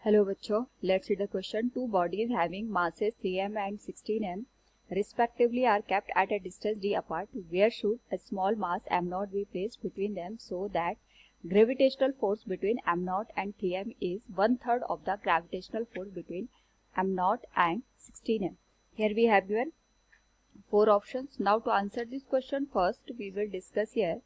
Hello बच्चों, let's read the question. Two bodies having masses 3m and 16m respectively are kept at a distance d apart. Where should a small mass m0 be placed between them so that gravitational force between m0 and 3m is 1/3 of the gravitational force between m0 and 16m? Here we have given four options. Now to answer this question, first we will discuss here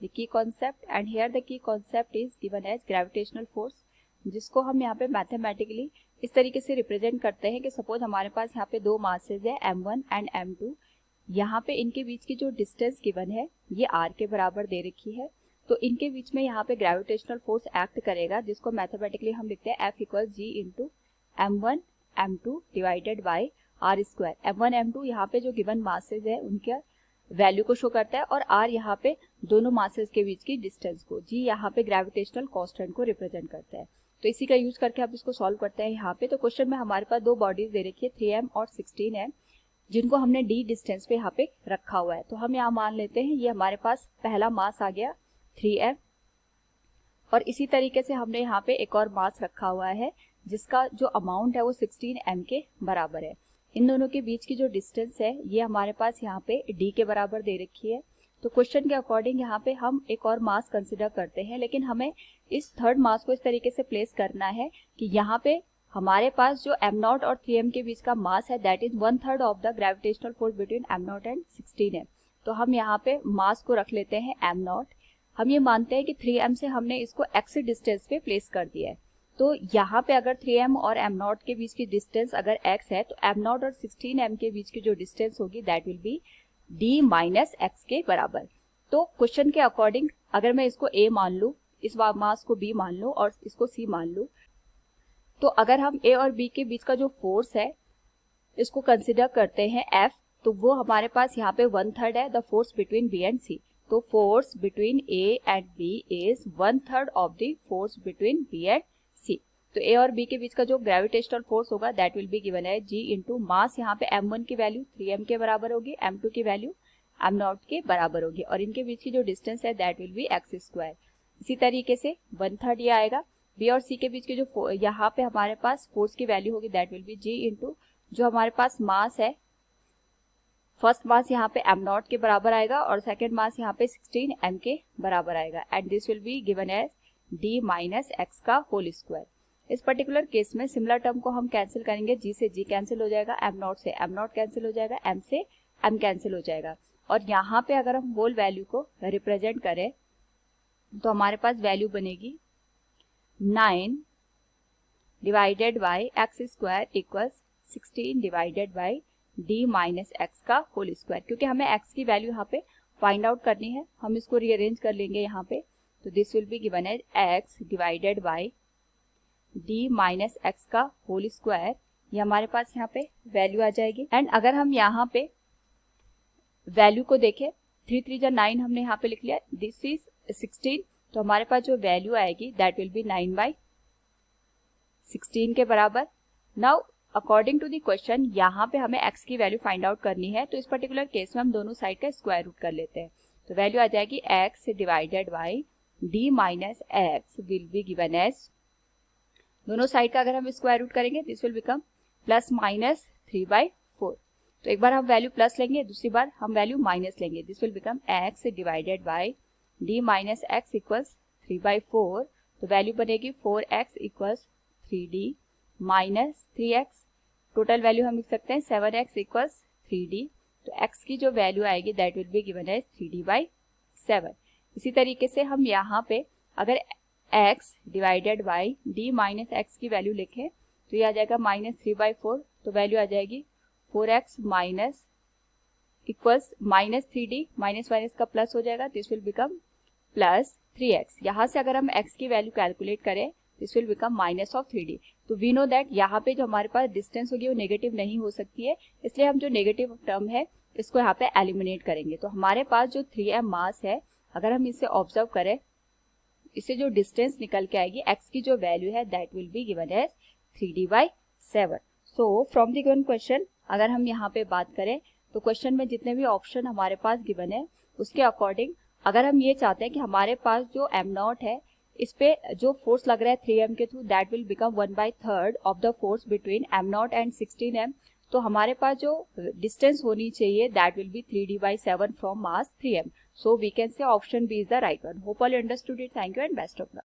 the key concept, and here the key concept is given as gravitational force, जिसको हम यहाँ पे mathematically इस तरीके से represent करते हैं कि सपोज हमारे पास यहाँ पे दो मासेज है m1 एंड m2. यहाँ पे इनके बीच की जो डिस्टेंस गिवन है ये r के बराबर दे रखी है, तो इनके बीच में यहाँ पे ग्रेविटेशनल फोर्स एक्ट करेगा, जिसको मैथमेटिकली हम लिखते हैं F equal G into m1 m2 divided by r square. m1 m2 यहाँ पे जो गिवन मासेज है उनके वैल्यू को शो करता है, और r यहाँ पे दोनों मासेज के बीच की डिस्टेंस को, g यहाँ पे ग्रेविटेशनल कांस्टेंट को रिप्रेजेंट करता है. तो इसी का यूज करके आप इसको सॉल्व करते हैं यहाँ पे. तो क्वेश्चन में हमारे पास दो बॉडीज दे रखी है 3m और 16m, जिनको हमने d डिस्टेंस पे यहाँ पे रखा हुआ है. तो हम यहाँ मान लेते हैं ये हमारे पास पहला मास आ गया 3m, और इसी तरीके से हमने यहाँ पे एक और मास रखा हुआ है जिसका जो अमाउंट है वो 16m के बराबर है. इन दोनों के बीच की जो डिस्टेंस है ये हमारे पास यहाँ पे d के बराबर दे रखी है. तो क्वेश्चन के अकॉर्डिंग यहाँ पे हम एक और मास कंसिडर करते हैं, लेकिन हमें इस थर्ड मास को इस तरीके से प्लेस करना है कि यहाँ पे हमारे पास जो m0 और 3m के बीच का मास है that is 1/3 of the gravitational force between m0 and 16m. तो हम यहाँ पे मास को रख लेते हैं m0. हम ये मानते हैं कि 3m से हमने इसको x डिस्टेंस पे प्लेस कर दिया है. तो यहाँ पे अगर 3m और m0 के बीच की डिस्टेंस अगर x है, तो m0 और 16m के बीच की जो डिस्टेंस होगी that will B d minus x के बराबर. तो क्वेश्चन के अकॉर्डिंग अगर मैं इसको a मान लूँ, इस मास को b मान लूँ और इसको c मान लूँ, तो अगर हम a और b के बीच का जो फोर्स है इसको कंसिडर करते हैं F, तो वो हमारे पास यहाँ पे 1/3 है the force between b and c. तो force between a and b is 1/3 of the force between b and c. तो a और b के बीच का जो ग्रेविटेशनल फोर्स होगा दैट विल बी गिवन है g इंटू मास. यहाँ पे m1 की वैल्यू 3m के बराबर होगी, m2 की वैल्यू m0 के बराबर होगी, और इनके बीच की जो डिस्टेंस है that will B x square. इसी तरीके से 1/3 ये आएगा. b और c के बीच की जो यहाँ पे हमारे पास फोर्स की वैल्यू होगी that will B g into जो हमारे पास मास है, फर्स्ट मास यहाँ पे m0 के बराबर आएगा और सेकेंड मास यहाँ पे 16m के बराबर आएगा, and this will be given as d minus x का होल स्क्वायर. इस पर्टिकुलर केस में सिमिलर टर्म को हम कैंसिल करेंगे, g से g कैंसिल हो जाएगा, m0 से m0 कैंसिल हो जाएगा, m से m कैंसिल हो जाएगा, और यहाँ पे अगर हम होल वैल्यू को रिप्रेजेंट करें तो हमारे पास वैल्यू बनेगी 9 divided by x square equals 16 divided by d minus x का होल स्क्वायर. क्योंकि हमें x की वैल्यू यहाँ पे फाइंड आउट करनी है, हम इसको रीअरेंज कर लेंगे यहाँ पे. तो this will be given as x divided by d minus x का होल स्क्वायर. ये हमारे पास यहाँ पे वैल्यू आ जाएगी, एंड अगर हम यहाँ पे वैल्यू को देखें 3 3 जा 9 हमने यहाँ पे लिख लिया, दिस इज 16, तो हमारे पास जो वैल्यू आएगी दैट विल बी 9/16 के बराबर. Now according to the question यहाँ पे हमें x की वैल्यू फाइंड आउट करनी है, तो इस पर्टिकुलर केस में हम दोनों साइड का स्क्वायर रूट कर लेते हैं. तो वैल्यू आ जाएगी x divided by d minus x will be given as, दोनों साइड का अगर हम स्क्वायर रूट करेंगे this will become plus minus 3/4. तो एक बार हम वैल्यू प्लस लेंगे, दूसरी बार हम वैल्यू माइनस लेंगे, this will become x divided by d minus x equals 3/4. तो वैल्यू बनेगी 4x equals 3d minus 3x. Total value हम लिख सकते हैं 7x इक्वल्स 3d. तो x की जो वैल्यू आएगी दैट विल बी गिवन है 3d/7. इसी तरीके से हम यहाँ पे अगर x divided by d minus x की वैल्यू लिखें तो ये आ जाएगा माइनस 3/4. तो वैल्यू आ जाएगी 4x minus equals minus 3d, minus minus का प्लस हो जाएगा, this will become plus 3x. यहाँ से अगर हम x की वैल्यू कैलकुलेट करें this will become minus of 3d. तो वी नो दैट यहाँ पे जो हमारे पास डिस्टेंस होगी वो नेगेटिव नहीं हो सकती है, इसलिए हम जो नेगेटिव टर्म है इसको यहाँ पे एलिमिनेट करेंगे. तो हमारे पास जो 3m मास है अगर हम इसे ऑब्जर्व करें, इससे जो डिस्टेंस निकल के आएगी x की जो वैल्यू है that will be given as 3d/7. So from the given question अगर हम यहाँ पे बात करें तो क्वेश्चन में जितने भी ऑप्शन हमारे पास गिवन है उसके अकॉर्डिंग अगर हम ये चाहते हैं कि हमारे पास जो m0 है इस पे जो फोर्स लग रहा है 3m के through that will become 1/3 of the force between m0 and 16m। तो हमारे पास जो डिस्टेंस होनी चाहिए that will be 3d/7 from mass 3m। So we can say option B is the right one. Hope all you understood it. Thank you and best of luck.